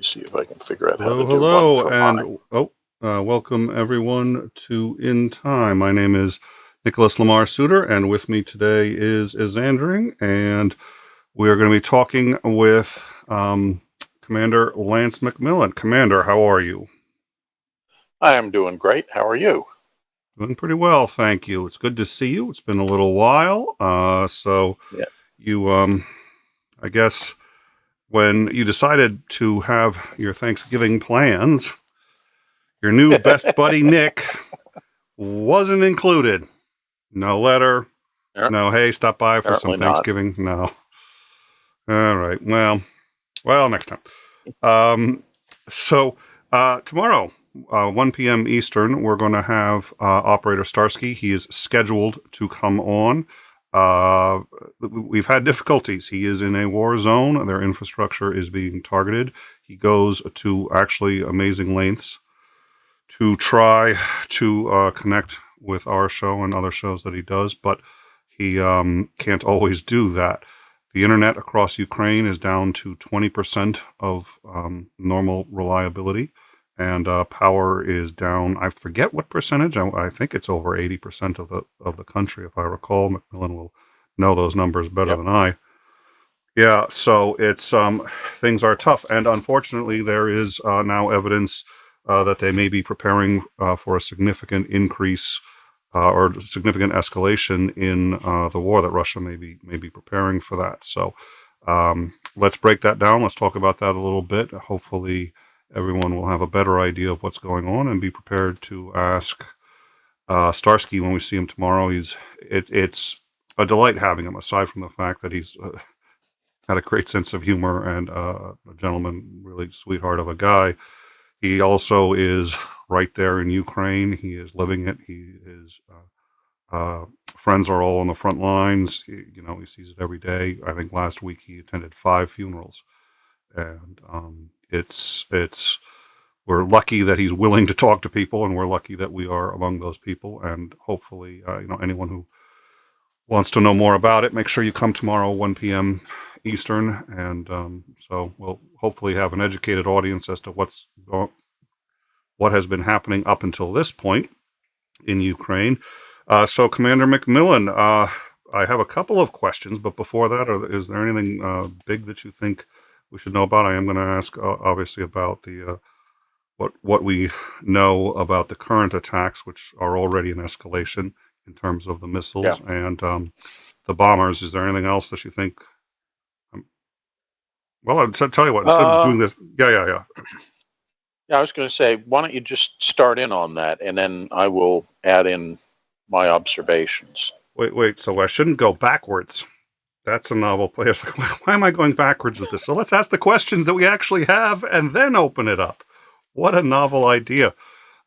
see if I can figure out how to do Hello, one for and welcome everyone to In Time. My name is 𝗢𝗍𝐼𝐧 and with me today is 𝐓𝐢𝐬𝐴𝐺, and we are going to be talking with Commander Lance McMillan. Commander, how are you? I am doing great. How are you? Doing pretty well, thank you. It's good to see you. It's been a little while. Yeah. You, I guess, when you decided to have your Thanksgiving plans, your new best buddy, Nick, wasn't included. No letter. No, hey, stop by for some Thanksgiving. No. All right. Well, next time. Tomorrow, 1 p.m. Eastern, we're going to have Operator Starsky. He is scheduled to come on. We've had difficulties. He is in a war zone. Their infrastructure is being targeted. He goes to actually amazing lengths to try to connect with our show and other shows that he does, but he can't always do that. The internet across Ukraine is down to 20% of normal reliability, and power is down. I forget what percentage. I think it's over 80% of the country, if I recall. McMillan will know those numbers better than I. Yeah, so it's things are tough, and unfortunately, there is now evidence that they may be preparing for a significant increase or significant escalation in the war, that Russia may be preparing for that. So let's break that down. Let's talk about that a little bit. Hopefully everyone will have a better idea of what's going on and be prepared to ask Starsky when we see him tomorrow. It's a delight having him, aside from the fact that he's had a great sense of humor and a gentleman, really sweetheart of a guy. He also is right there in Ukraine. He is living it. His friends are all on the front lines. He sees it every day. I think last week he attended 5 funerals, and we're lucky that he's willing to talk to people, and we're lucky that we are among those people. And hopefully, anyone who wants to know more about it, make sure you come tomorrow, 1 p.m. Eastern, and so we'll hopefully have an educated audience as to what has been happening up until this point in Ukraine. So, Commander McMillan, I have a couple of questions, but before that, is there anything big that you think we should know about? I am going to ask, obviously, about the what we know about the current attacks, which are already an escalation in terms of the missiles and the bombers. Is there anything else that you think? Well, I'll tell you what, instead of doing this, Yeah, I was going to say, why don't you just start in on that, and then I will add in my observations. Wait, so I shouldn't go backwards. That's a novel place. Why am I going backwards with this? So let's ask the questions that we actually have and then open it up. What a novel idea.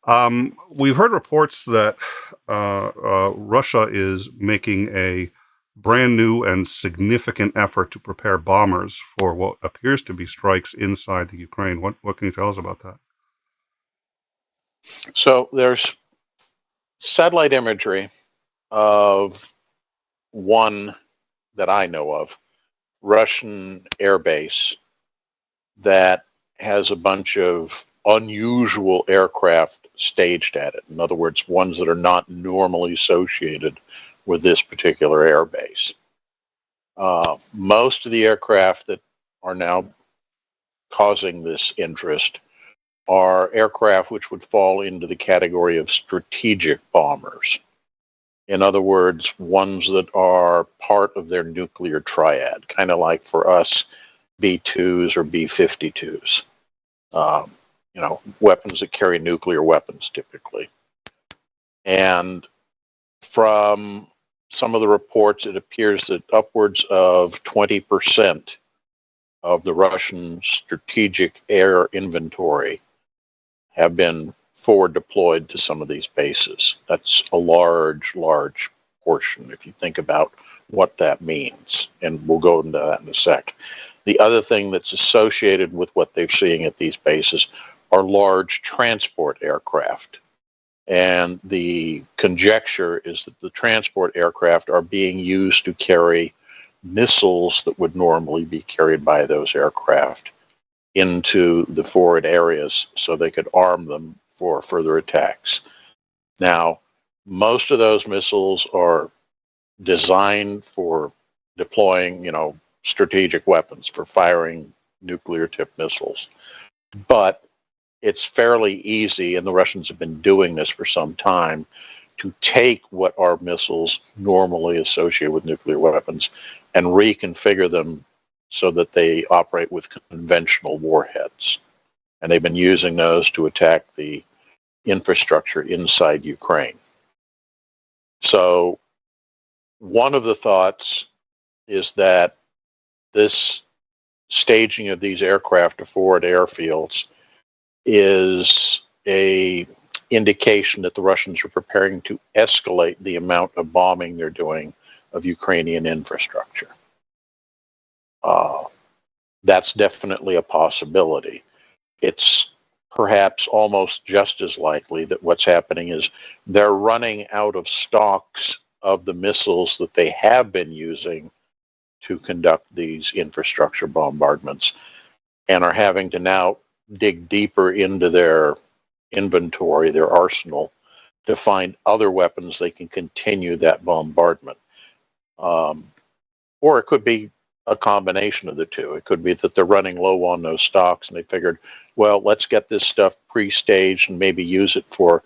We've heard reports that Russia is making a brand new and significant effort to prepare bombers for what appears to be strikes inside the Ukraine. What can you tell us about that? So there's satellite imagery of one that I know of, Russian airbase, that has a bunch of unusual aircraft staged at it. In other words, ones that are not normally associated with this particular airbase. Most of the aircraft that are now causing this interest are aircraft which would fall into the category of strategic bombers. In other words, ones that are part of their nuclear triad, kind of like for us, B-2s or B-52s. Weapons that carry nuclear weapons typically. And from some of the reports, it appears that upwards of 20% of the Russian strategic air inventory have been forward deployed to some of these bases. That's a large portion if you think about what that means. And we'll go into that in a sec. The other thing that's associated with what they're seeing at these bases are large transport aircraft. And the conjecture is that the transport aircraft are being used to carry missiles that would normally be carried by those aircraft into the forward areas so they could arm them for further attacks. Now, most of those missiles are designed for deploying, strategic weapons, for firing nuclear tipped missiles. But it's fairly easy, and the Russians have been doing this for some time, to take what are missiles normally associated with nuclear weapons and reconfigure them so that they operate with conventional warheads. And they've been using those to attack the infrastructure inside Ukraine. So one of the thoughts is that this staging of these aircraft to forward airfields is a indication that the Russians are preparing to escalate the amount of bombing they're doing of Ukrainian infrastructure. That's definitely a possibility. It's perhaps almost just as likely that what's happening is they're running out of stocks of the missiles that they have been using to conduct these infrastructure bombardments, and are having to now dig deeper into their inventory, their arsenal, to find other weapons they can continue that bombardment. Or it could be a combination of the two. It could be that they're running low on those stocks and they figured, well, let's get this stuff pre-staged and maybe use it for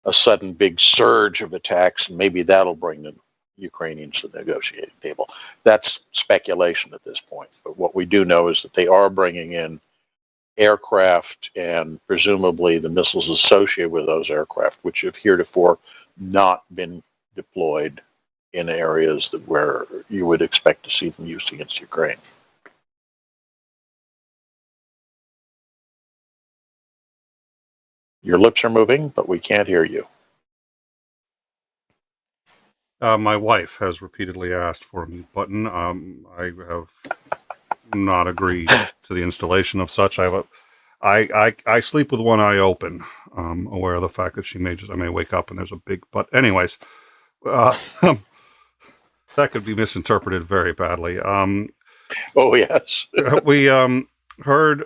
a sudden big surge of attacks, and maybe that'll bring the Ukrainians to the negotiating table. That's speculation at this point. But what we do know is that they are bringing in aircraft and presumably the missiles associated with those aircraft, which have heretofore not been deployed in areas where you would expect to see them used against Ukraine. Your lips are moving, but we can't hear you. My wife has repeatedly asked for a mute button. I have not agreed to the installation of such. I sleep with one eye open, aware of the fact that I may wake up and there's a big, but anyways, that could be misinterpreted very badly. Oh, yes. We heard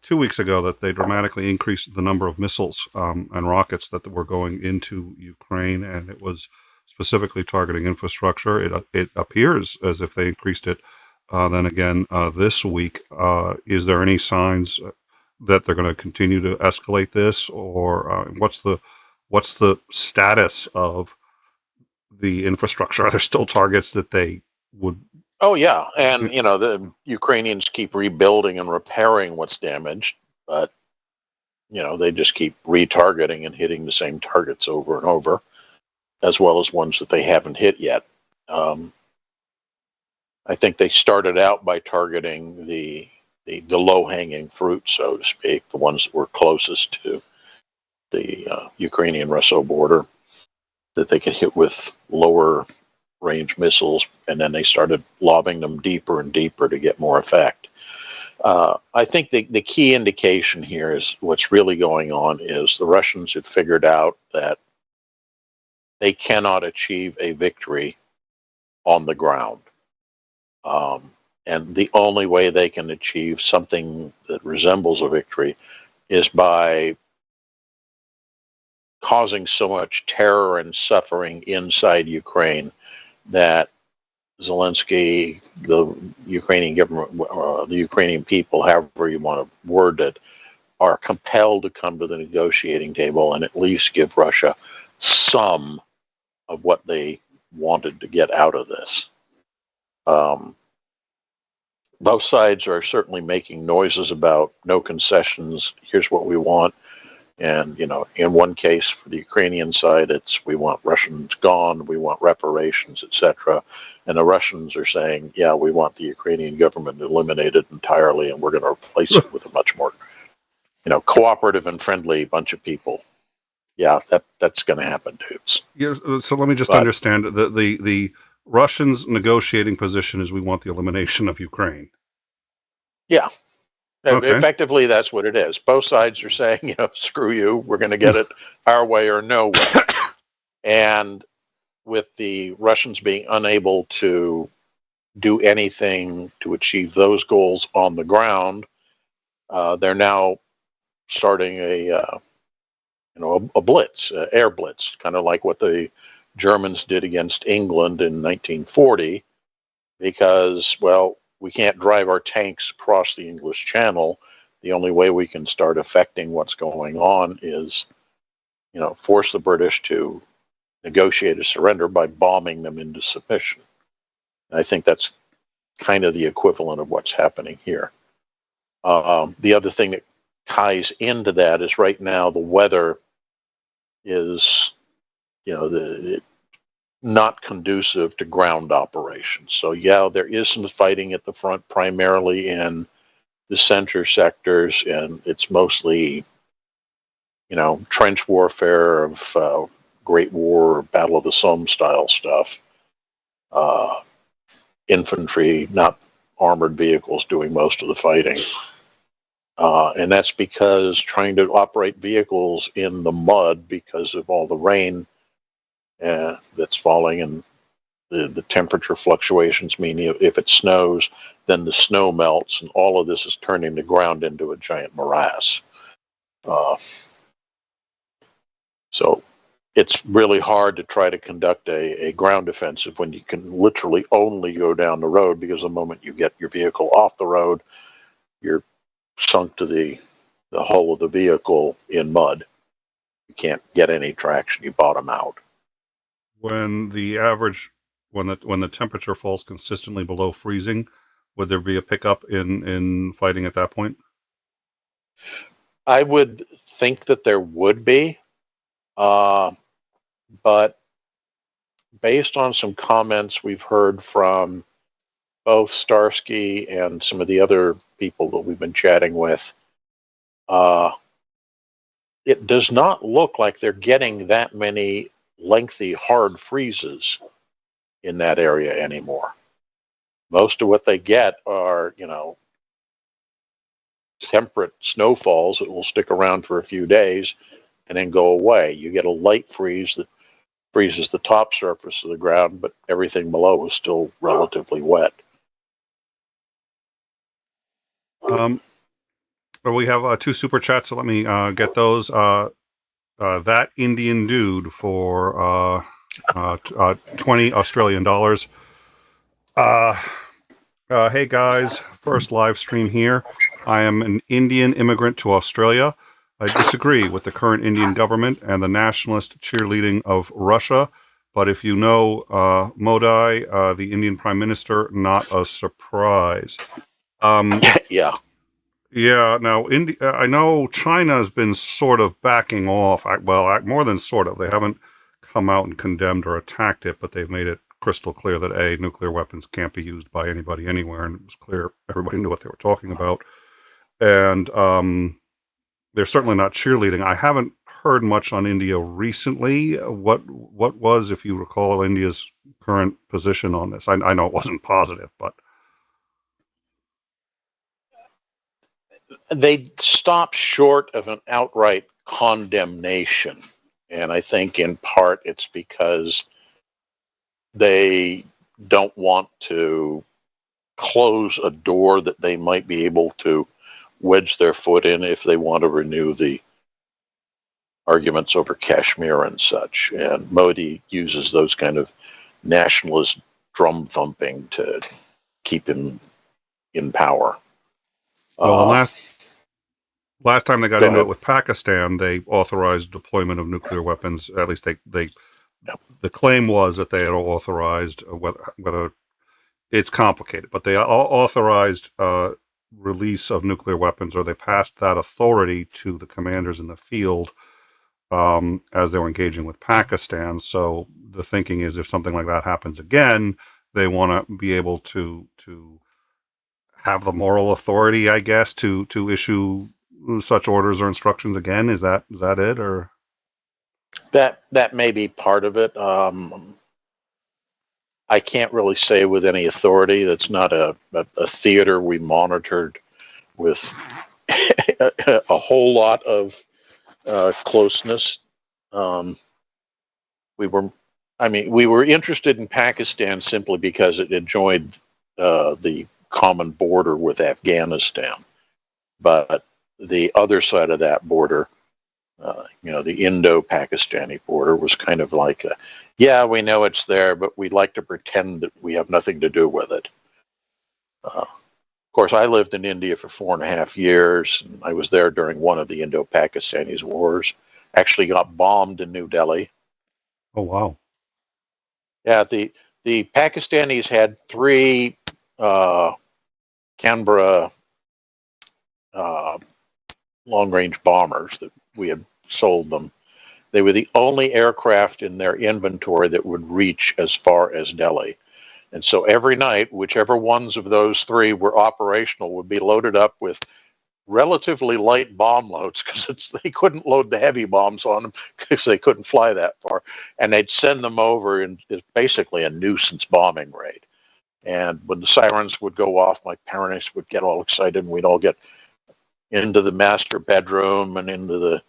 2 weeks ago that they dramatically increased the number of missiles and rockets that were going into Ukraine, and it was specifically targeting infrastructure. It appears as if they increased it then again this week. Is there any signs that they're going to continue to escalate this, or what's the status of the infrastructure? Are there still targets that they would? Oh, yeah. And, the Ukrainians keep rebuilding and repairing what's damaged, but, they just keep retargeting and hitting the same targets over and over, as well as ones that they haven't hit yet. I think they started out by targeting the low-hanging fruit, so to speak, the ones that were closest to the Ukrainian-Russo border, that they could hit with lower range missiles, and then they started lobbing them deeper and deeper to get more effect. I think the key indication here is what's really going on is the Russians have figured out that they cannot achieve a victory on the ground. And the only way they can achieve something that resembles a victory is by causing so much terror and suffering inside Ukraine that Zelensky, the Ukrainian government, the Ukrainian people, however you want to word it, are compelled to come to the negotiating table and at least give Russia some of what they wanted to get out of this. Both sides are certainly making noises about no concessions, here's what we want. And, in one case, for the Ukrainian side, it's we want Russians gone, we want reparations, etc. And the Russians are saying, yeah, we want the Ukrainian government eliminated entirely, and we're going to replace it with a much more, cooperative and friendly bunch of people. Yeah, that's going to happen, dudes. Yeah, so let me just understand. The Russians' negotiating position is we want the elimination of Ukraine. Yeah. Okay. Effectively, that's what it is. Both sides are saying, screw you, we're going to get it our way or no way. And with the Russians being unable to do anything to achieve those goals on the ground, They're now starting a blitz, air blitz, kind of like what the Germans did against England in 1940, because, well, we can't drive our tanks across the English Channel. The only way we can start affecting what's going on is, force the British to negotiate a surrender by bombing them into submission. And I think that's kind of the equivalent of what's happening here. The other thing that ties into that is right now the weather is, not conducive to ground operations. So yeah, there is some fighting at the front, primarily in the center sectors, and it's mostly, trench warfare of Great War, Battle of the Somme style stuff. Infantry, not armored vehicles, doing most of the fighting. And that's because trying to operate vehicles in the mud because of all the rain that's falling, and the temperature fluctuations mean if it snows, then the snow melts, and all of this is turning the ground into a giant morass. So it's really hard to try to conduct a ground offensive when you can literally only go down the road, because the moment you get your vehicle off the road, you're sunk to the hull of the vehicle in mud. You can't get any traction. You bottom out. When the temperature falls consistently below freezing, would there be a pickup in fighting at that point? I would think that there would be, but based on some comments we've heard from both Starsky and some of the other people that we've been chatting with, it does not look like they're getting that many lengthy hard freezes in that area anymore. Most of what they get are, temperate snowfalls that will stick around for a few days and then go away. You get a light freeze that freezes the top surface of the ground, but everything below is still relatively wet. We have 2 super chats, so let me get those. That Indian dude for 20 Australian dollars. Hey guys, first live stream here. I am an Indian immigrant to Australia. I disagree with the current Indian government and the nationalist cheerleading of Russia. But if you know Modi, the Indian Prime Minister, not a surprise. Yeah. Yeah, now, I know China has been sort of backing off. More than sort of. They haven't come out and condemned or attacked it, but they've made it crystal clear that, nuclear weapons can't be used by anybody anywhere, and it was clear everybody knew what they were talking about. And they're certainly not cheerleading. I haven't heard much on India recently. What was, if you recall, India's current position on this? I know it wasn't positive, but... They stopped short of an outright condemnation. And I think in part it's because they don't want to close a door that they might be able to wedge their foot in if they want to renew the arguments over Kashmir and such. And Modi uses those kind of nationalist drum thumping to keep him in power. Well, last time they got into ahead. it with Pakistan, they authorized deployment of nuclear weapons. At least the claim was that they had authorized, whether it's complicated, but they authorized release of nuclear weapons, or they passed that authority to the commanders in the field as they were engaging with Pakistan. So the thinking is, if something like that happens again, they want to be able to have the moral authority, I guess, to issue such orders or instructions again. Is that it, or that may be part of it? I can't really say with any authority. That's not a theater we monitored with a whole lot of closeness. We were interested in Pakistan simply because it had joined the common border with Afghanistan. But the other side of that border, the Indo-Pakistani border, was kind of like, yeah, we know it's there, but we'd like to pretend that we have nothing to do with it. Of course, I lived in India for 4.5 years, and I was there during one of the Indo-Pakistani wars. Actually got bombed in New Delhi. Oh, wow. Yeah, the Pakistanis had 3 Canberra long-range bombers that we had sold them. They were the only aircraft in their inventory that would reach as far as Delhi. And so every night, whichever ones of those 3 were operational would be loaded up with relatively light bomb loads, because they couldn't load the heavy bombs on them because they couldn't fly that far. And they'd send them over, and it's basically a nuisance bombing raid. And when the sirens would go off, my parents would get all excited, and we'd all get into the master bedroom and into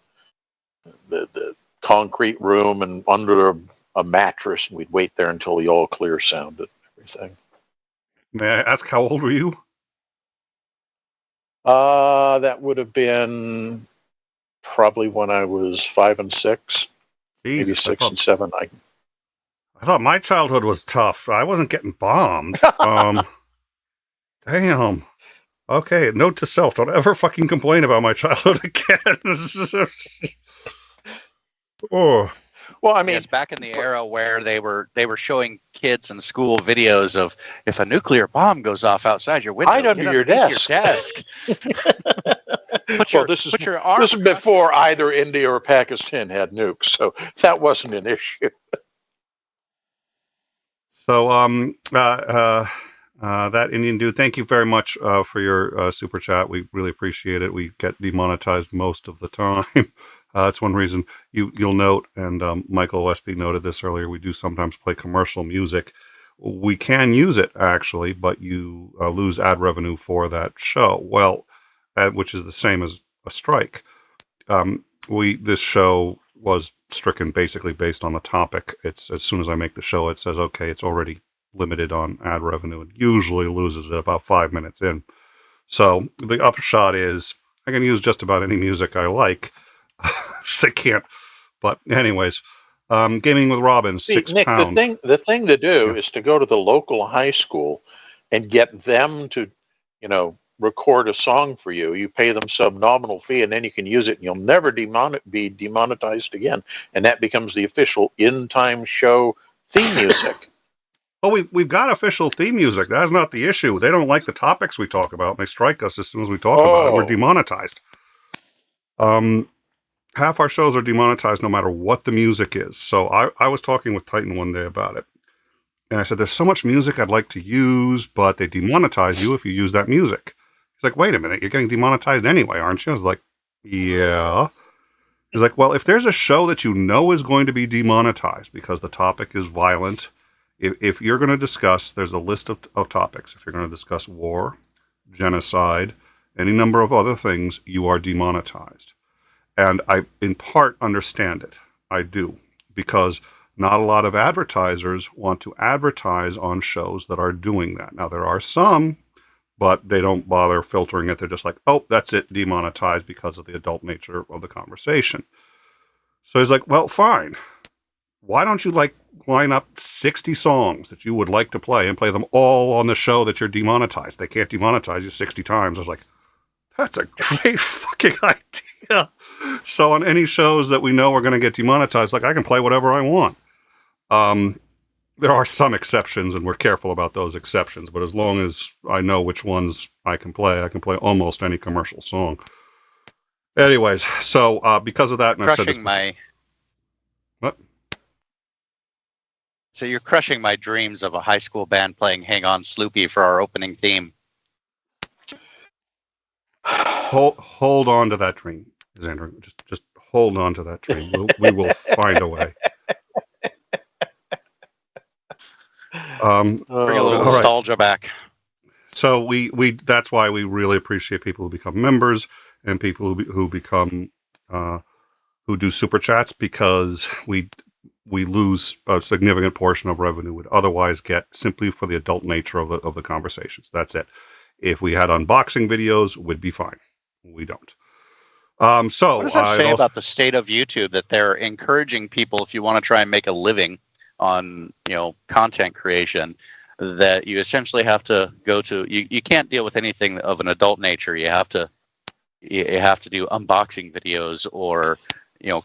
the concrete room and under a mattress, and we'd wait there until the all clear sounded. Everything. May I ask how old were you? That would have been probably when I was 5 and 6, maybe 6 and 7. I thought my childhood was tough. I wasn't getting bombed. Damn. Okay, note to self: don't ever fucking complain about my childhood again. Oh. Well, I mean, it's back in the era where they were showing kids in school videos of, if a nuclear bomb goes off outside your window, hide under your desk. This is before either India or Pakistan had nukes, so that wasn't an issue. So, that Indian dude, thank you very much for your super chat. We really appreciate it. We get demonetized most of the time. That's one reason you'll note, and Michael Westby noted this earlier, we do sometimes play commercial music. We can use it, actually, but you lose ad revenue for that show. Well, which is the same as a strike. This show was stricken basically based on the topic. It's as soon as I make the show, it says, okay, it's already limited on ad revenue. It usually loses it about 5 minutes in. So the upshot is I can use just about any music I like. I can't. But anyways, Gaming with Robin, £6. Nick, the thing to do is to go to the local high school and get them to, record a song for you. You pay them some nominal fee, and then you can use it, and you'll never be demonetized again. And that becomes the official in-time show theme music. Oh, we've got official theme music. That's not the issue. They don't like the topics we talk about, and they strike us as soon as we talk about it. We're demonetized. Half our shows are demonetized no matter what the music is. So I was talking with Titan one day about it. And I said, there's so much music I'd like to use, but they demonetize you if you use that music. He's like, wait a minute, you're getting demonetized anyway, aren't you? I was like, yeah. He's like, well, if there's a show that you know is going to be demonetized because the topic is violent, if you're going to discuss, there's a list of topics. If you're going to discuss war, genocide, any number of other things, you are demonetized. And I, in part, understand it. I do. Because not a lot of advertisers want to advertise on shows that are doing that. Now, there are some, but they don't bother filtering it. They're just like, oh, that's it, demonetized because of the adult nature of the conversation. So he's like, well, fine. Why don't you line up 60 songs that you would like to play and play them all on the show that you're demonetized? They can't demonetize you 60 times. I was like, that's a great fucking idea. So on any shows that we know are going to get demonetized, I can play whatever I want. There are some exceptions, and we're careful about those exceptions. But as long as I know which ones I can play almost any commercial song. Anyways, so because of that, and What? So you're crushing my dreams of a high school band playing "Hang On, Sloopy" for our opening theme. Hold on to that dream, Xander. Just hold on to that dream. We will find a way. Bring a little nostalgia back. So we that's why we really appreciate people who become members and people who become who do super chats, because we lose a significant portion of revenue we'd otherwise get simply for the adult nature of the conversations. That's it. If we had unboxing videos, we'd be fine. we don't. What does that say about the state of YouTube, that they're encouraging people, if you want to try and make a living on, content creation, that you essentially have to go to, you can't deal with anything of an adult nature. You have to do unboxing videos or,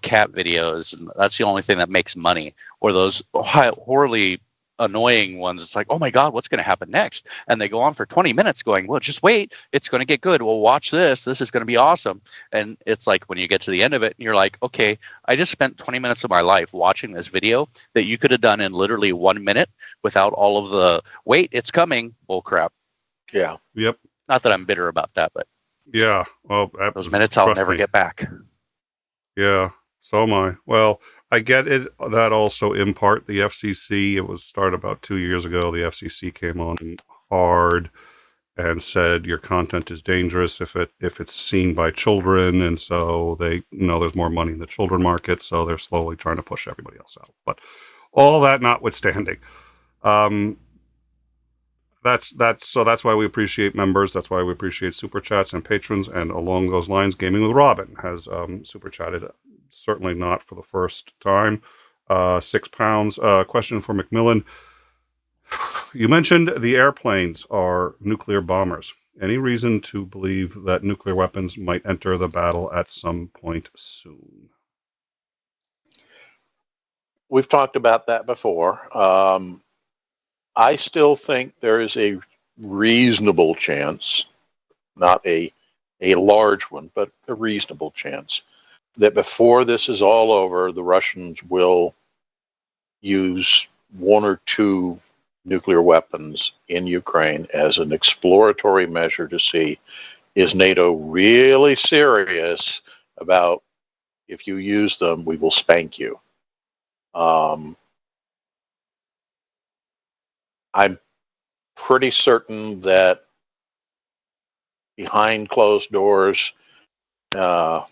cat videos. And that's the only thing that makes money, or those horribly annoying ones. It's like, oh my God, what's going to happen next? And they go on for 20 minutes going, well, just wait, it's going to get good. Well, watch this. This is going to be awesome. And it's like, when you get to the end of it, you're like, okay, I just spent 20 minutes of my life watching this video that you could have done in literally 1 minute without all of the, wait, it's coming, bull crap. Yeah. Yep. Not that I'm bitter about that, but yeah, well, those minutes I'll never get back. Yeah, so am I. Well, I get it that also in part the FCC, it was started about 2 years ago. The FCC came on hard and said your content is dangerous if it's seen by children, and so they there's more money in the children market, so they're slowly trying to push everybody else out. But all that notwithstanding, that's why we appreciate members. That's why we appreciate super chats and patrons. And along those lines, Gaming with Robin has super chatted. Certainly not for the first time. £6. Question for McMillan. You mentioned the airplanes are nuclear bombers. Any reason to believe that nuclear weapons might enter the battle at some point soon? We've talked about that before. I still think there is a reasonable chance, not a large one, but a reasonable chance, that before this is all over, the Russians will use 1 or 2 nuclear weapons in Ukraine as an exploratory measure to see, is NATO really serious about, if you use them, we will spank you. I'm pretty certain that behind closed doors, on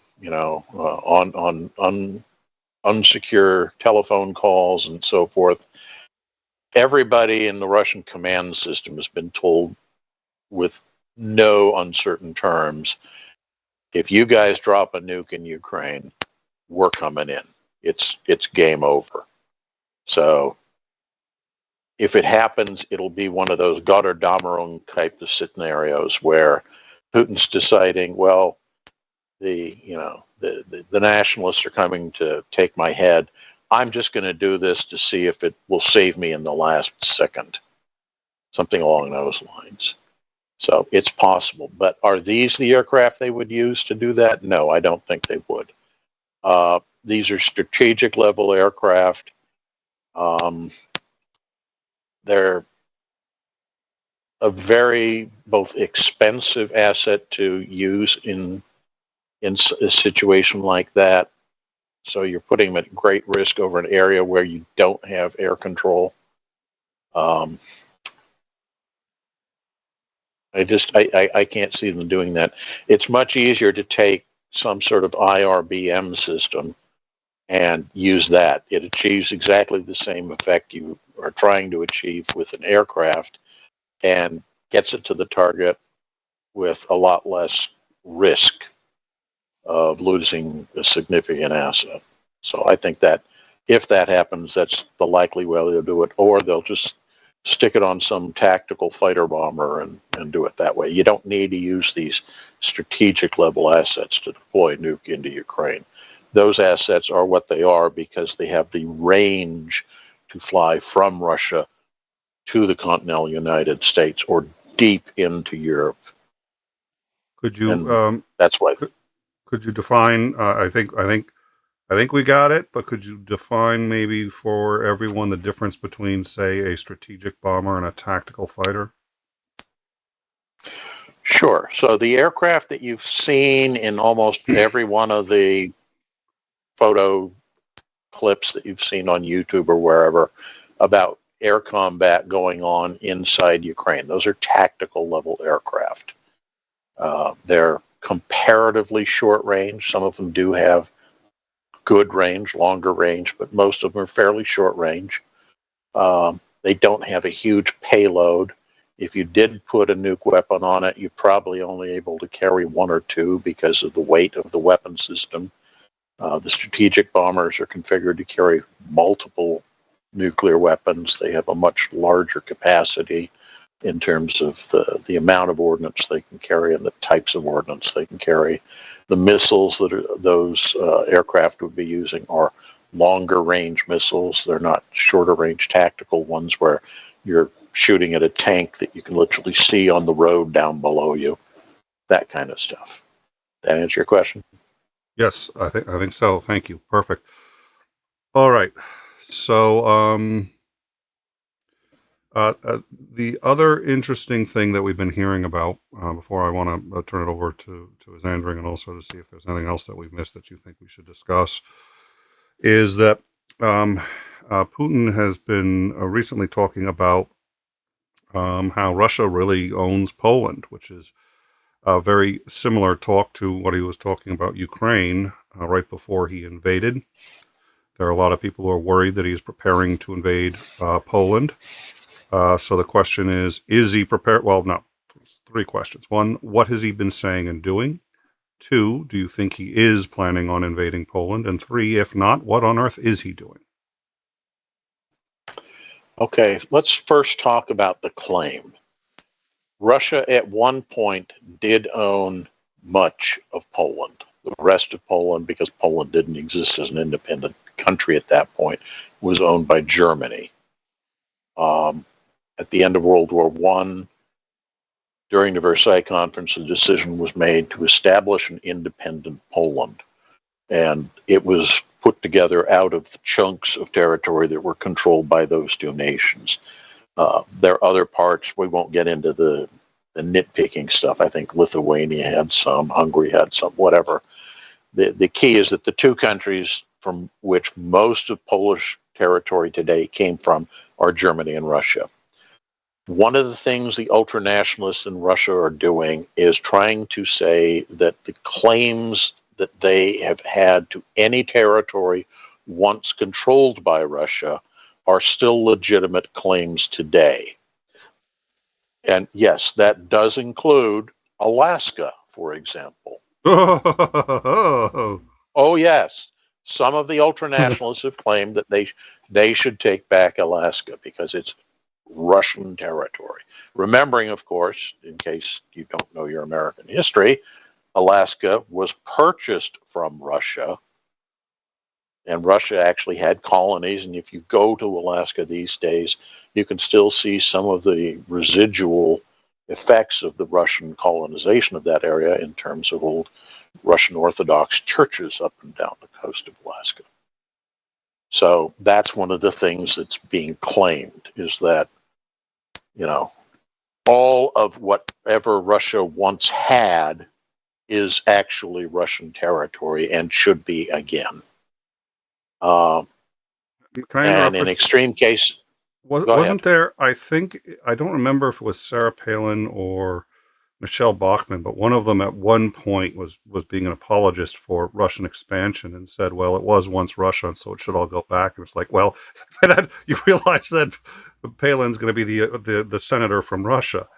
unsecure telephone calls and so forth, everybody in the Russian command system has been told with no uncertain terms, if you guys drop a nuke in Ukraine, we're coming in. It's game over. So if it happens, it'll be one of those Götterdämmerung type of scenarios where Putin's deciding, well, the nationalists are coming to take my head. I'm just going to do this to see if it will save me in the last second. Something along those lines. So it's possible. But are these the aircraft they would use to do that? No, I don't think they would. These are strategic level aircraft. They're a very both expensive asset to use in a situation like that. So you're putting them at great risk over an area where you don't have air control. I can't see them doing that. It's much easier to take some sort of IRBM system and use that. It achieves exactly the same effect you are trying to achieve with an aircraft and gets it to the target with a lot less risk of losing a significant asset. So I think that if that happens, that's the likely way they'll do it, or they'll just stick it on some tactical fighter bomber and do it that way. You don't need to use these strategic level assets to deploy a nuke into Ukraine. Those assets are what they are because they have the range to fly from Russia to the continental United States or deep into Europe. Could you? And that's why. Could you define? I think we got it. But could you define maybe for everyone the difference between, say, a strategic bomber and a tactical fighter? Sure. So the aircraft that you've seen in almost every one of the photo clips that you've seen on YouTube or wherever about air combat going on inside Ukraine, those are tactical level aircraft. They're comparatively short range. Some of them do have good range, longer range, but most of them are fairly short range. They don't have a huge payload. If you did put a nuke weapon on it, you're probably only able to carry one or two because of the weight of the weapon system. The strategic bombers are configured to carry multiple nuclear weapons. They have a much larger capacity in terms of the amount of ordnance they can carry and the types of ordnance they can carry. The missiles that those aircraft would be using are longer range missiles. They're not shorter range tactical ones where you're shooting at a tank that you can literally see on the road down below you. That kind of stuff. That answer your question? Yes, I think so. Thank you. Perfect. All right. So the other interesting thing that we've been hearing about, before I want to turn it over to Xandring and also to see if there's anything else that we've missed that you think we should discuss, is that Putin has been recently talking about how Russia really owns Poland, which is a very similar talk to what he was talking about Ukraine right before he invaded. There are a lot of people who are worried that he's preparing to invade Poland. So the question is he prepared? Well, no, three questions. One, what has he been saying and doing? Two, do you think he is planning on invading Poland? And three, if not, what on earth is he doing? Okay, let's first talk about the claim. Russia at one point did own much of Poland. The rest of Poland, because Poland didn't exist as an independent country at that point, was owned by Germany. At the end of World War I, during the Versailles Conference, a decision was made to establish an independent Poland. And it was put together out of the chunks of territory that were controlled by those two nations. There are other parts, we won't get into the nitpicking stuff. I think Lithuania had some, Hungary had some, whatever. The key is that the two countries from which most of Polish territory today came from are Germany and Russia. One of the things the ultranationalists in Russia are doing is trying to say that the claims that they have had to any territory once controlled by Russia are still legitimate claims today. And yes, that does include Alaska, for example. Oh, yes. Some of the ultranationalists have claimed that they should take back Alaska because it's Russian territory. Remembering, of course, in case you don't know your American history, Alaska was purchased from Russia, and Russia actually had colonies. And if you go to Alaska these days, you can still see some of the residual effects of the Russian colonization of that area in terms of old Russian Orthodox churches up and down the coast of Alaska. So that's one of the things that's being claimed, is that, you know, all of whatever Russia once had is actually Russian territory and should be again. And in extreme case, wasn't there, I think, I don't remember if it was Sarah Palin or Michelle Bachmann, but one of them at one point was being an apologist for Russian expansion and said, well, it was once Russia, and so it should all go back. And it's like, well, by that you realize that Palin's going to be the senator from Russia.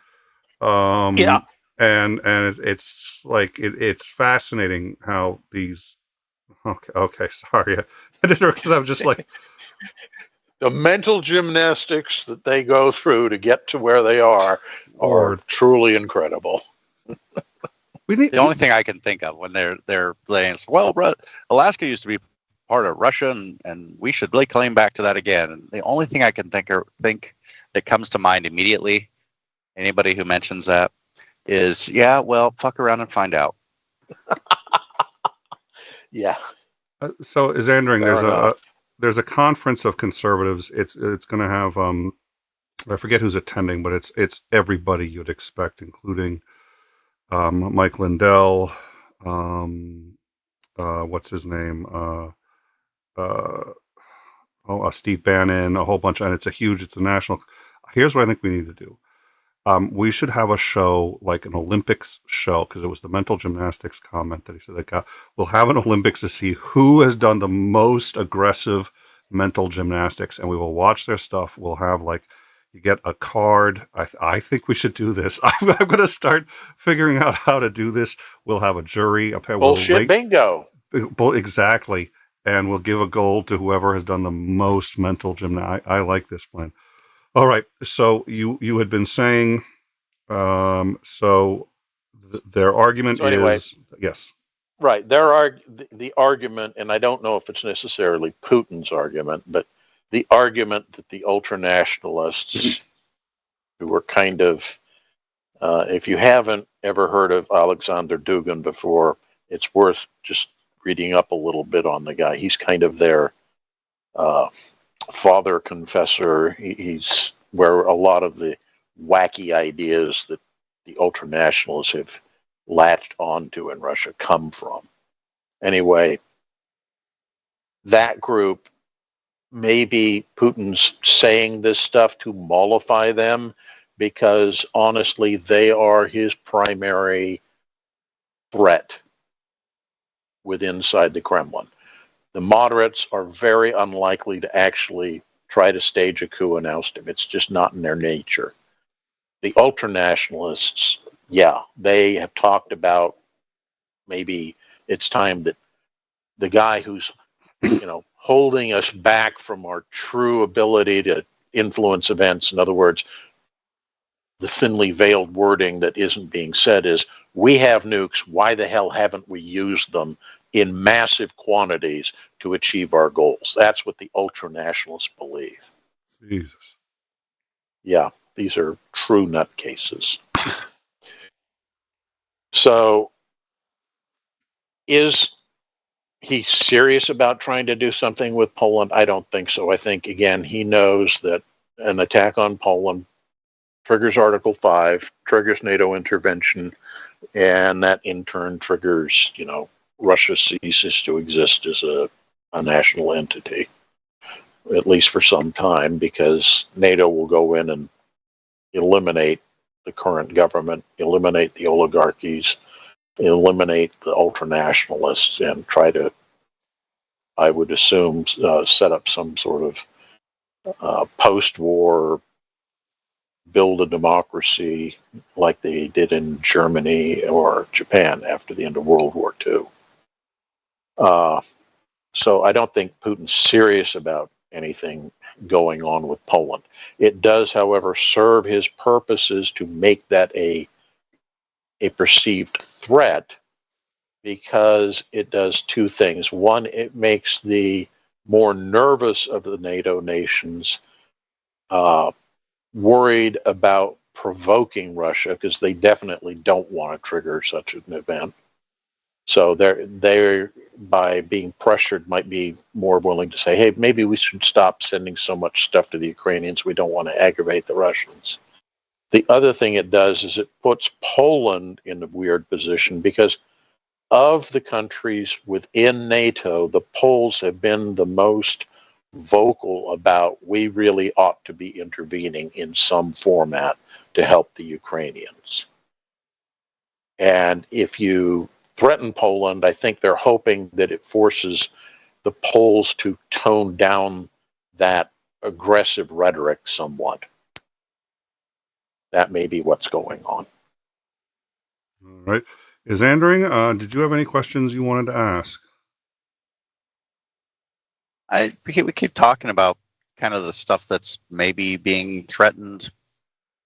Yeah. And it's like, it's fascinating how these, okay, sorry. I didn't, because I'm just like, the mental gymnastics that they go through to get to where they are truly incredible. The only thing I can think of when they're saying, well, Alaska used to be part of Russia, and we should really claim back to that again. And the only thing I can think that comes to mind immediately, anybody who mentions that, is, yeah, well, fuck around and find out. Yeah. So, Xandring, there's a conference of conservatives. It's going to have I forget who's attending, but it's everybody you'd expect, including Mike Lindell, what's his name, Steve Bannon, a whole bunch, and it's a national. Here's what I think we need to do. We should have a show, like an Olympics show, because it was the mental gymnastics comment that he said, we'll have an Olympics to see who has done the most aggressive mental gymnastics, and we will watch their stuff. We'll have, like, You get a card. I think we should do this. I'm going to start figuring out how to do this. We'll have a jury. Bullshit bingo. Exactly. And we'll give a gold to whoever has done the most mental gymnastics. I like this plan. All right. So you had been saying, their argument is, yes. Right. The argument, and I don't know if it's necessarily Putin's argument, but the argument that the ultranationalists, who were kind of, if you haven't ever heard of Alexander Dugin before, it's worth just reading up a little bit on the guy. He's kind of their father confessor. He's where a lot of the wacky ideas that the ultranationalists have latched onto in Russia come from. Anyway, that group, maybe Putin's saying this stuff to mollify them because honestly, they are his primary threat inside the Kremlin. The moderates are very unlikely to actually try to stage a coup and oust him. It's just not in their nature. The ultranationalists, yeah, they have talked about maybe it's time that the guy who's, holding us back from our true ability to influence events, in other words, the thinly veiled wording that isn't being said is, we have nukes, why the hell haven't we used them in massive quantities to achieve our goals? That's what the ultranationalists believe. Jesus. Yeah, these are true nutcases. So, is he serious about trying to do something with Poland? I don't think so. I think, again, he knows that an attack on Poland triggers Article 5, triggers NATO intervention, and that in turn triggers, Russia ceases to exist as a national entity, at least for some time, because NATO will go in and eliminate the current government, eliminate the oligarchies, eliminate the ultranationalists, and try to, I would assume, set up some sort of post-war build a democracy like they did in Germany or Japan after the end of World War II. So I don't think Putin's serious about anything going on with Poland. It does, however, serve his purposes to make that a perceived threat, because it does two things. One, it makes the more nervous of the NATO nations worried about provoking Russia, because they definitely don't want to trigger such an event. So they're by being pressured might be more willing to say, hey, maybe we should stop sending so much stuff to the Ukrainians. We don't want to aggravate the Russians. The other thing it does is it puts Poland in a weird position, because of the countries within NATO, the Poles have been the most vocal about, we really ought to be intervening in some format to help the Ukrainians. And if you threaten Poland, I think they're hoping that it forces the Poles to tone down that aggressive rhetoric somewhat. That may be what's going on. All right. Xandring, did you have any questions you wanted to ask? We keep talking about kind of the stuff that's maybe being threatened,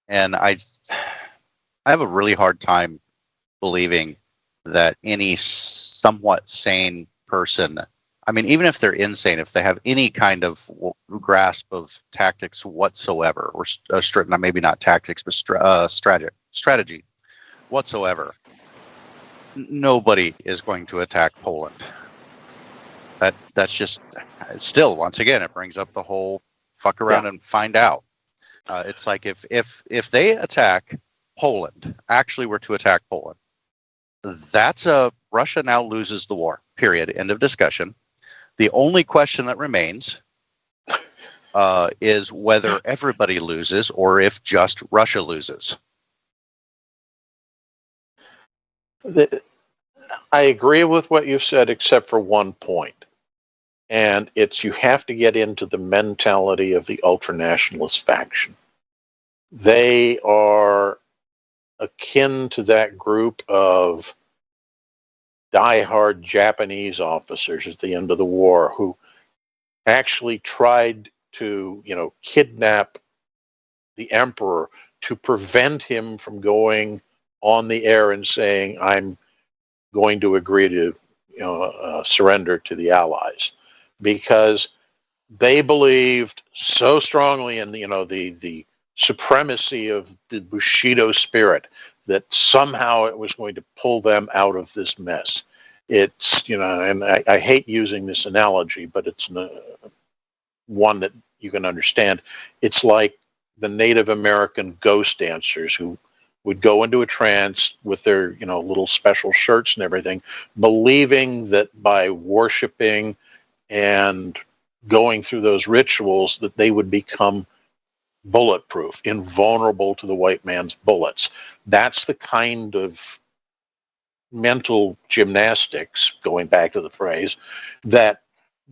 and I have a really hard time believing that any somewhat sane person, I mean, even if they're insane, if they have any kind of grasp of tactics whatsoever, or maybe not tactics, but strategy whatsoever, nobody is going to attack Poland. That's just, still, once again, it brings up the whole fuck around and find out. It's like if they attack Poland, actually were to attack Poland, Russia now loses the war, period, end of discussion. The only question that remains is whether everybody loses or if just Russia loses. I agree with what you've said, except for one point. And it's, you have to get into the mentality of the ultranationalist faction. They are akin to that group of diehard Japanese officers at the end of the war who actually tried to, kidnap the emperor to prevent him from going on the air and saying, I'm going to agree to, surrender to the Allies, because they believed so strongly in, the supremacy of the Bushido spirit that somehow it was going to pull them out of this mess. It's, and I hate using this analogy, but it's one that you can understand. It's like the Native American ghost dancers who would go into a trance with their, little special shirts and everything, believing that by worshiping and going through those rituals that they would become bulletproof, invulnerable to the white man's bullets. That's the kind of mental gymnastics, going back to the phrase, that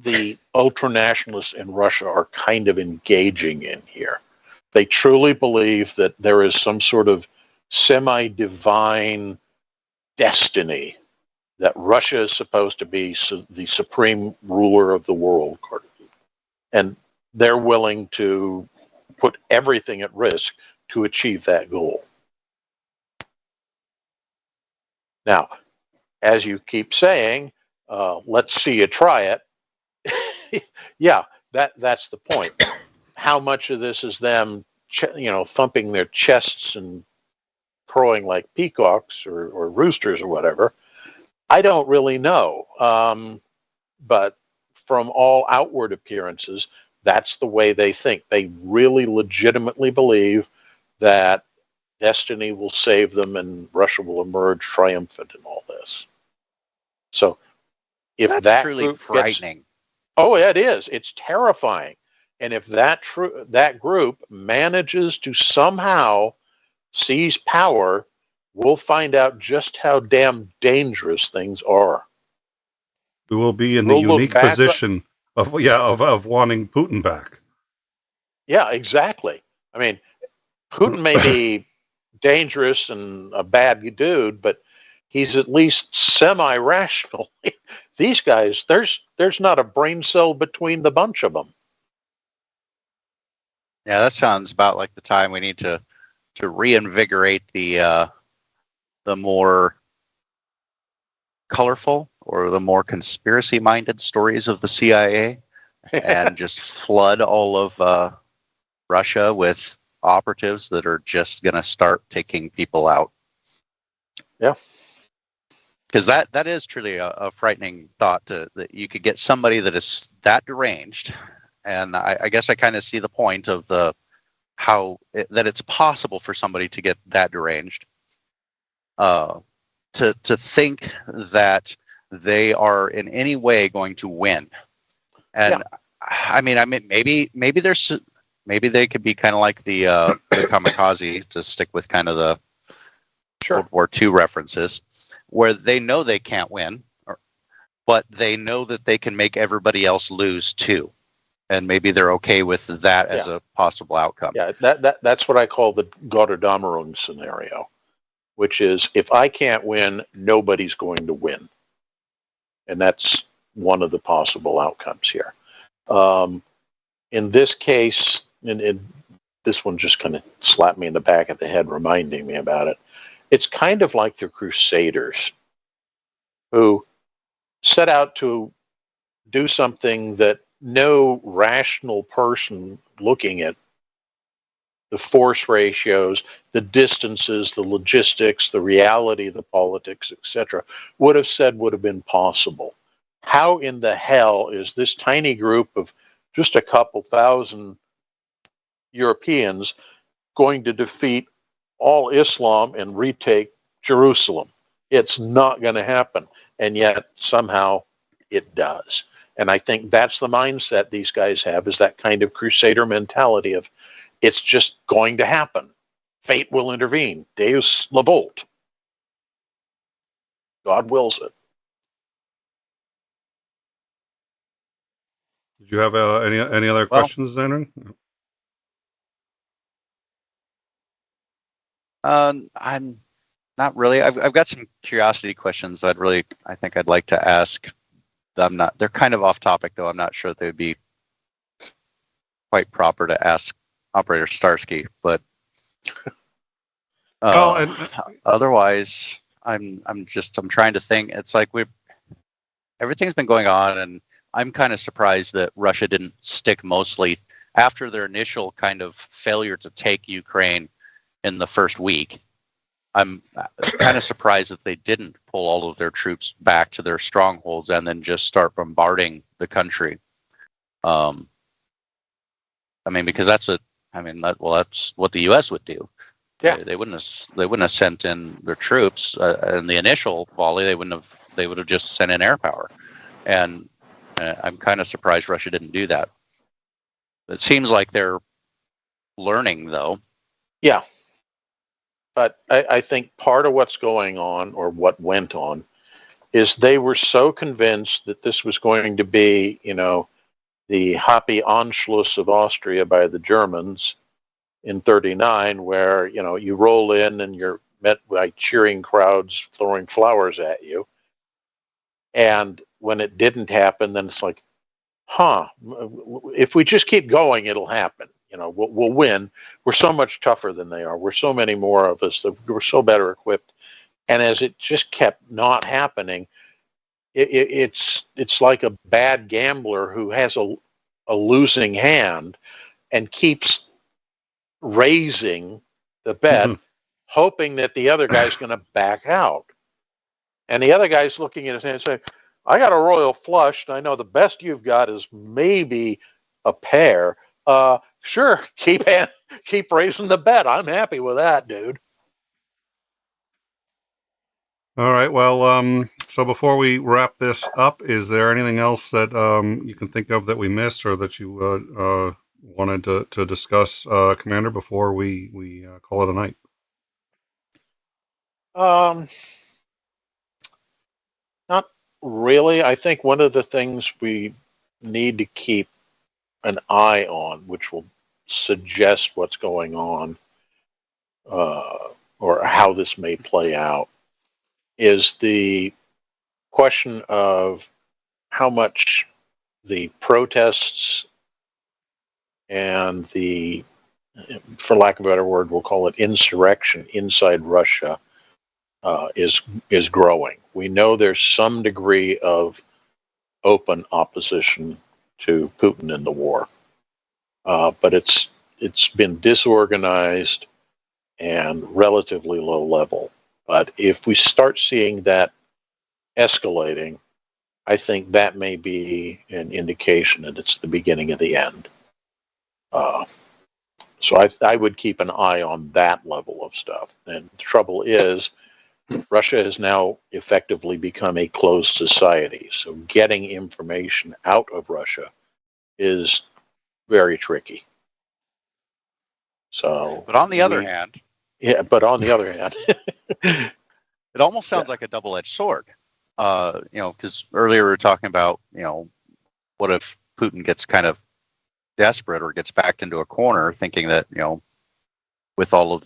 the ultranationalists in Russia are kind of engaging in here. They truly believe that there is some sort of semi-divine destiny, that Russia is supposed to be the supreme ruler of the world. And they're willing to put everything at risk to achieve that goal. Now, as you keep saying, let's see you try it. Yeah, that's the point. How much of this is them, thumping their chests and crowing like peacocks or roosters or whatever? I don't really know. But from all outward appearances, that's the way they think. They really legitimately believe that destiny will save them and Russia will emerge triumphant in all this. So if that's that truly group frightening. It is. It's terrifying. And if that group manages to somehow seize power, we'll find out just how damn dangerous things are. We will be in the unique position of wanting Putin back. Yeah, exactly. I mean, Putin may be dangerous and a bad dude, but he's at least semi-rational. These guys, there's not a brain cell between the bunch of them. Yeah, that sounds about like the time we need to reinvigorate the more colorful or the more conspiracy-minded stories of the CIA, and just flood all of Russia with operatives that are just going to start taking people out. Yeah. Because that is truly a frightening thought, that you could get somebody that is that deranged. And I guess I kind of see the point of that it's possible for somebody to get that deranged, to think that they are in any way going to win. And yeah. I mean, maybe they could be kind of like the 𝗲𝗲𝐻, to stick with kind of the World War II references, where they know they can't win, but they know that they can make everybody else lose too. And maybe they're okay with that as a possible outcome. Yeah, that's what I call the 𝗲𝗲𝐷𝗆𝐺 scenario, which is, if I can't win, nobody's going to win. And that's one of the possible outcomes here. In this case, and this one just kind of slapped me in the back of the head, reminding me about it. It's kind of like the Crusaders, who set out to do something that no rational person looking at the force ratios, the distances, the logistics, the reality, the politics, etc., would have said would have been possible. How in the hell is this tiny group of just a couple thousand Europeans going to defeat all Islam and retake Jerusalem? It's not going to happen. And yet somehow it does. And I think that's the mindset these guys have, is that kind of crusader mentality of, it's just going to happen. Fate will intervene. Deus 𝗲𝗏. God wills it. Did you have any other questions, Andrew? I'm not really. I've got some curiosity questions I think I'd like to ask. They're kind of off topic though. I'm not sure they would be quite proper to ask Operator Starsky, but otherwise I'm trying to think. It's like everything's been going on, and I'm kind of surprised that Russia didn't stick mostly after their initial kind of failure to take Ukraine in the first week. I'm kind of surprised that they didn't pull all of their troops back to their strongholds and then just start bombarding the country. I mean, because that's what the U.S. would do. Yeah, they wouldn't have sent in their troops in the initial volley. They would have just sent in air power, and I'm kind of surprised Russia didn't do that. It seems like they're learning, though. Yeah, but I think part of what's going on, or what went on, is they were so convinced that this was going to be, the happy Anschluss of Austria by the Germans in 1939, where, you roll in and you're met by cheering crowds throwing flowers at you. And when it didn't happen, then it's like, if we just keep going, it'll happen. We'll win. We're so much tougher than they are. We're so many more of us. We're so better equipped. And as it just kept not happening, it's like a bad gambler who has a losing hand and keeps raising the bet, hoping that the other guy's going to back out. And the other guy's looking at his hand and saying, I got a royal flush, and I know the best you've got is maybe a pair. Sure, keep raising the bet. I'm happy with that, dude. All right. Well, so before we wrap this up, is there anything else that you can think of that we missed, or that you wanted to discuss, Commander, before we call it a night? Not really. I think one of the things we need to keep an eye on, which will suggest what's going on, or how this may play out, is the question of how much the protests and the, for lack of a better word, we'll call it insurrection inside Russia, is growing. We know there's some degree of open opposition to Putin in the war, but it's been disorganized and relatively low level. But if we start seeing that escalating, I think that may be an indication that it's the beginning of the end. So I would keep an eye on that level of stuff. And the trouble is, Russia has now effectively become a closed society. So getting information out of Russia is very tricky. But on the other hand, it almost sounds like a double-edged sword. Because earlier we were talking about, what if Putin gets kind of desperate or gets backed into a corner, thinking that, with all of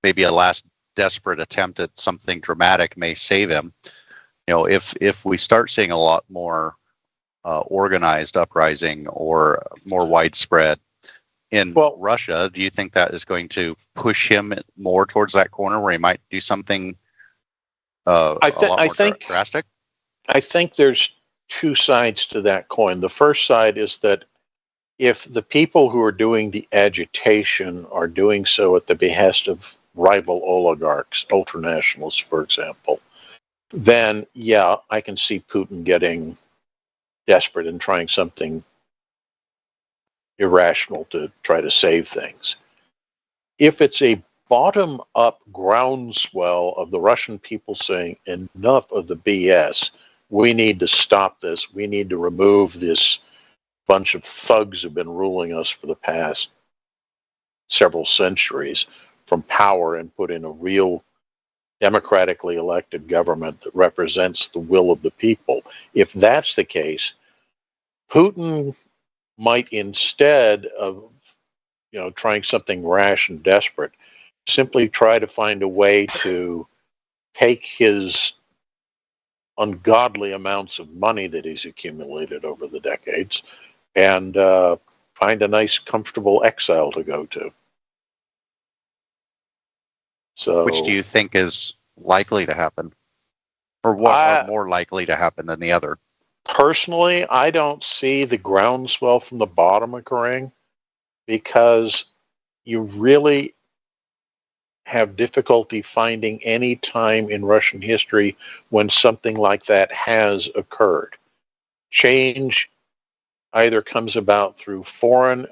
maybe a last desperate attempt at something dramatic may save him. If we start seeing a lot more organized uprising or more widespread in Russia, do you think that is going to push him more towards that corner where he might do something drastic? I think there's two sides to that coin. The first side is that if the people who are doing the agitation are doing so at the behest of rival oligarchs, ultranationalists, for example, then yeah, I can see Putin getting desperate and trying something irrational to try to save things. If it's a bottom-up groundswell of the Russian people saying, enough of the BS, we need to stop this, we need to remove this bunch of thugs who've been ruling us for the past several centuries from power and put in a real democratically elected government that represents the will of the people. If that's the case, Putin might, instead of trying something rash and desperate, simply try to find a way to take his ungodly amounts of money that he's accumulated over the decades and find a nice, comfortable exile to go to. So, which do you think is likely to happen? Or what are more likely to happen than the other? Personally, I don't see the groundswell from the bottom occurring, because you really have difficulty finding any time in Russian history when something like that has occurred. Change either comes about through foreign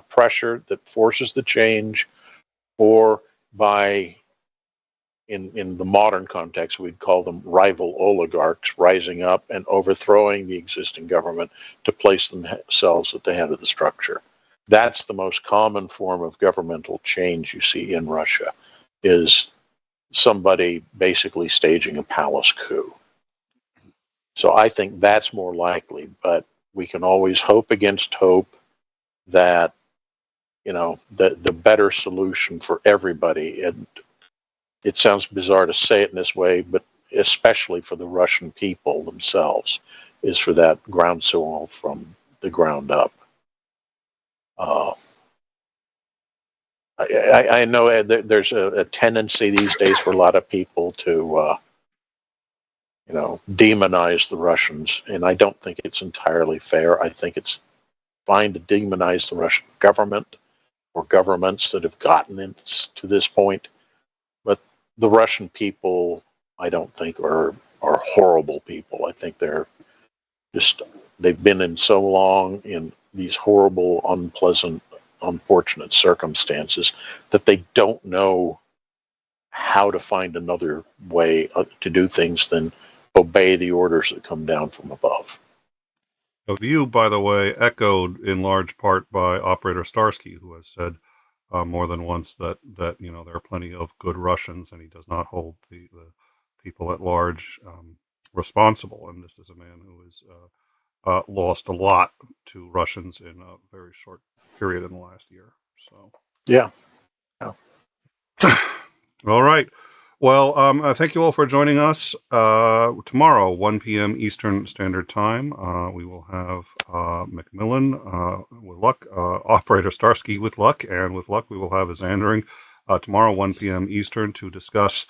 pressure that forces the change, or by, in the modern context, we'd call them rival oligarchs rising up and overthrowing the existing government to place themselves at the head of the structure. That's the most common form of governmental change you see in Russia, is somebody basically staging a palace coup. So I think that's more likely, but we can always hope against hope that, you know, the better solution for everybody, and it sounds bizarre to say it in this way, but especially for the Russian people themselves, is for that groundswell from the ground up. I know there's a tendency these days for a lot of people to, you know, demonize the Russians, and I don't think it's entirely fair. I think it's fine to demonize the Russian government or governments that have gotten to this point, but the Russian people, I don't think are horrible people. I think they're just, they've been in so long in these horrible, unpleasant, unfortunate circumstances that they don't know how to find another way to do things than obey the orders that come down from above. A view, by the way, echoed in large part by Operator Starsky, who has said more than once that you know, there are plenty of good Russians, and he does not hold the people at large responsible. And this is a man who has lost a lot to Russians in a very short period in the last year. So yeah. All right. Well, thank you all for joining us. Tomorrow, 1 p.m. Eastern Standard Time, we will have McMillan with luck, Operator Starsky with luck, and with luck we will have Zandering tomorrow, 1 p.m. Eastern, to discuss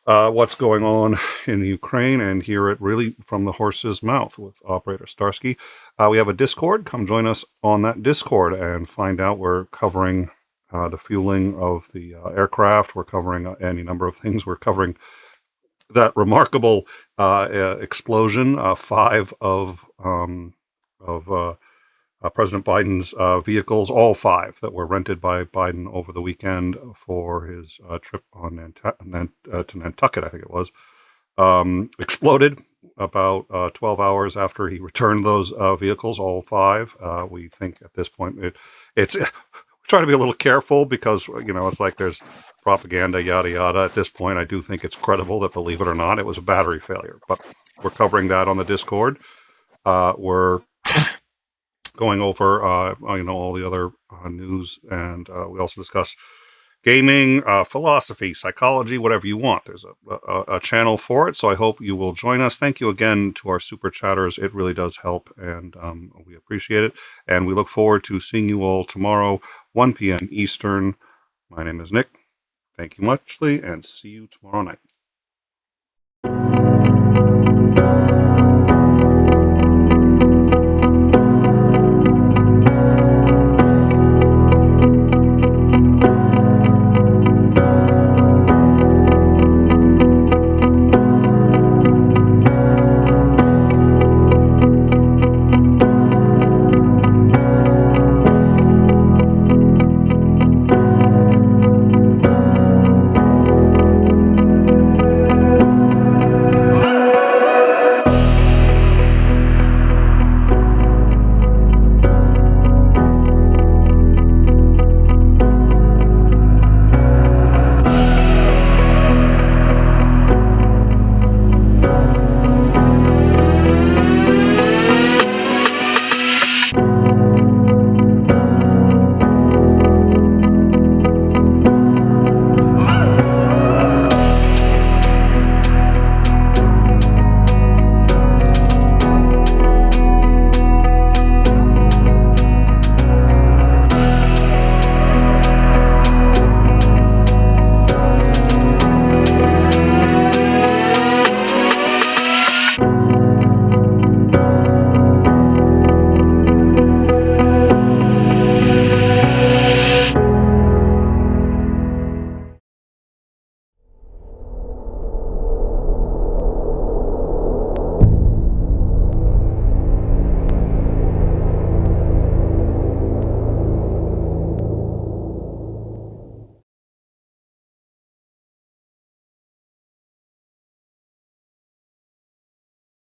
what's going on in the Ukraine and hear it really from the horse's mouth with Operator Starsky. We have a Discord. Come join us on that Discord and find out. We're covering the fueling of the aircraft. We're covering any number of things. We're covering that remarkable explosion, 5 of President Biden's vehicles, all 5 that were rented by Biden over the weekend for his trip on to Nantucket, I think it was, exploded about 12 hours after he returned those vehicles, all 5. We think at this point it's try to be a little careful because, you know, it's like there's propaganda, yada, yada. At this point, I do think it's credible that, believe it or not, it was a battery failure. But we're covering that on the Discord. We're going over, you know, all the other news, and we also discuss gaming, philosophy, psychology, whatever you want. There's a channel for it, so I hope you will join us. Thank you again to our super chatters. It really does help, and we appreciate it. And we look forward to seeing you all tomorrow, 1 p.m. Eastern. My name is Nick. Thank you muchly, and see you tomorrow night.